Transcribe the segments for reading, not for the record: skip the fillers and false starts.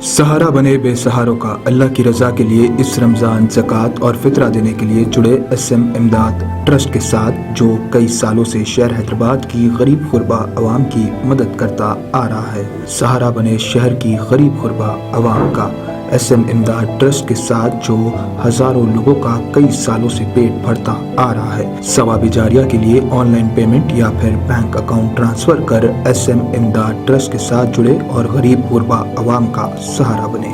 सहारा बने बेसहारों का। अल्लाह की रजा के लिए इस रमज़ान ज़कात और फितरा देने के लिए जुड़े SM इमदाद ट्रस्ट के साथ, जो कई सालों से शहर हैदराबाद की गरीब गुरबा अवाम की मदद करता आ रहा है। सहारा बने शहर की गरीब गुरबा अवाम का SM इमदाद ट्रस्ट के साथ, जो हजारों लोगों का कई सालों से पेट भरता आ रहा है। सवाब जारिया के लिए ऑनलाइन पेमेंट या फिर बैंक अकाउंट ट्रांसफर कर SM इमदाद ट्रस्ट के साथ जुड़े और गरीब गुरबा अवाम का सहारा बने।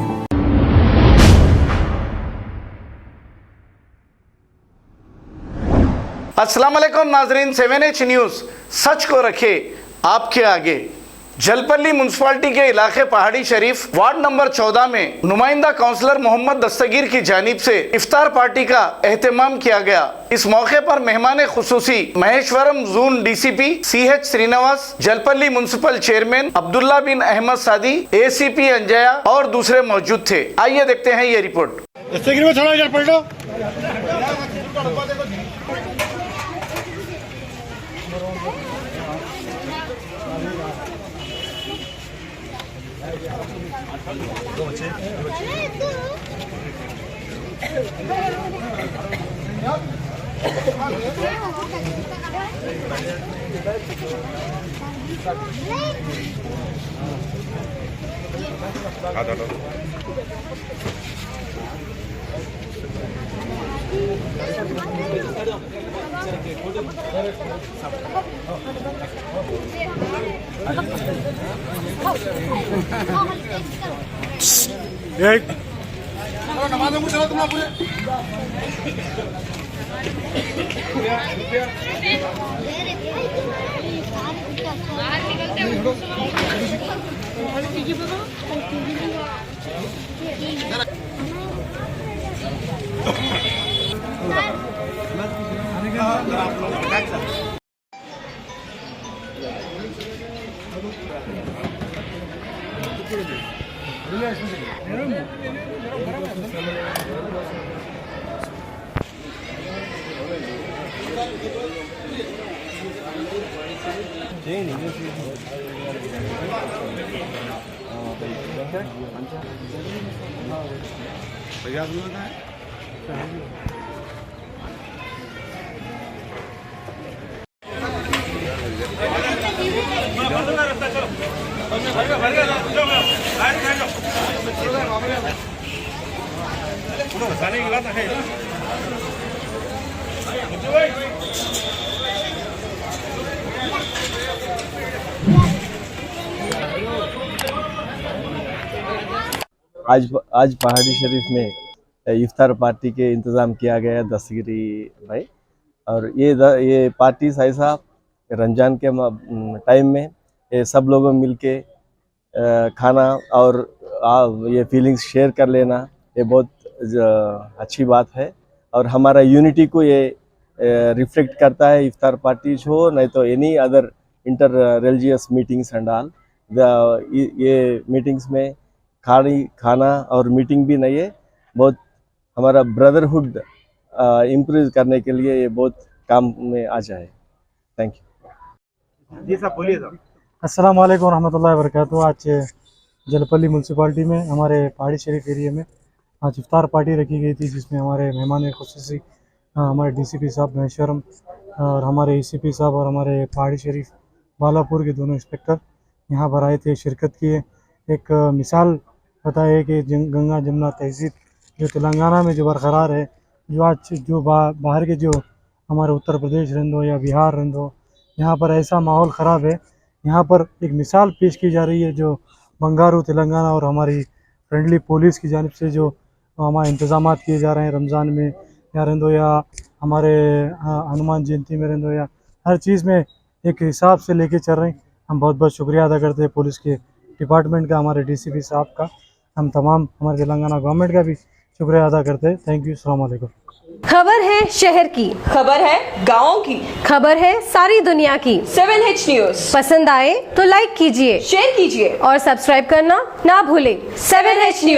अस्सलाम वालेकुम नाजरीन, 7H न्यूज़ सच को रखे आपके आगे। जलपल्ली म्यूनसिपालिटी के इलाके पहाड़ी शरीफ वार्ड नंबर 14 में नुमाइंदा काउंसलर मोहम्मद दस्तगीर की जानिब से इफ्तार पार्टी का एहतमाम किया गया। इस मौके पर मेहमान खुसूसी Maheshwaram zone DCP CH Srinivas, Jalpally municipal chairman Abdullah Bin Ahmed Sadi, ACP Anjaiah और दूसरे मौजूद थे। आइए देखते हैं ये रिपोर्ट। आज पहाड़ी शरीफ में इफ्तार पार्टी के इंतज़ाम किया गया दस्तगीरी भाई। और ये पार्टी ऐसा रमज़ान के टाइम में ये सब लोगों मिलके खाना और ये फीलिंग्स शेयर कर लेना, ये बहुत अच्छी बात है और हमारा यूनिटी को ये रिफ्लेक्ट करता है। इफ्तार पार्टी हो नहीं तो any other inter religious meetings and all, ये मीटिंग्स में खाना और मीटिंग भी नहीं है, बहुत हमारा ब्रदरहुड इम्प्रूव करने के लिए ये बहुत काम में आ जाए। थैंक यू जी साहब, बोलिए साहब। अस्सलाम वालेकुम रहमतुल्लाहि व बरकातहू। आज जलपल्ली म्यूनसिपालिटी में हमारे पहाड़ी शरीफ एरिया में आज इफ्तार पार्टी रखी गई थी, जिसमें हमारे मेहमान खुसूसी हमारे DCP साहब महेश्वरम और हमारे ACP साहब और हमारे पहाड़ी शरीफ बालापुर के दोनों इंस्पेक्टर यहाँ पर आए थे, शिरकत किए। एक मिसाल बताया कि गंगा जमुना तहजीब जो तेलंगाना में जो बरकरार है, जो आज जो बाहर के जो हमारे उत्तर प्रदेश रंदो या बिहार रंदो, यहाँ पर ऐसा माहौल ख़राब है। यहाँ पर एक मिसाल पेश की जा रही है, जो बंगारू तेलंगाना और हमारी फ्रेंडली पुलिस की जानिब से जो हमारे इंतज़ामात किए जा रहे हैं रमज़ान में या रंदो या हमारे हनुमान जयंती में रंदो, या हर चीज़ में एक हिसाब से लेके चल रहे हैं। हम बहुत बहुत शुक्रिया अदा करते हैं पुलिस के डिपार्टमेंट का, हमारे DCP साहब का, हम तमाम हमारे तेलंगाना गवर्नमेंट का भी शुक्रिया अदा करते हैं। Thank you. अस्सलाम वालेकुम। खबर है शहर की, खबर है गाँव की, खबर है सारी दुनिया की। 7H न्यूज़ पसंद आए तो लाइक कीजिए, शेयर कीजिए और सब्सक्राइब करना ना भूलें। 7H news.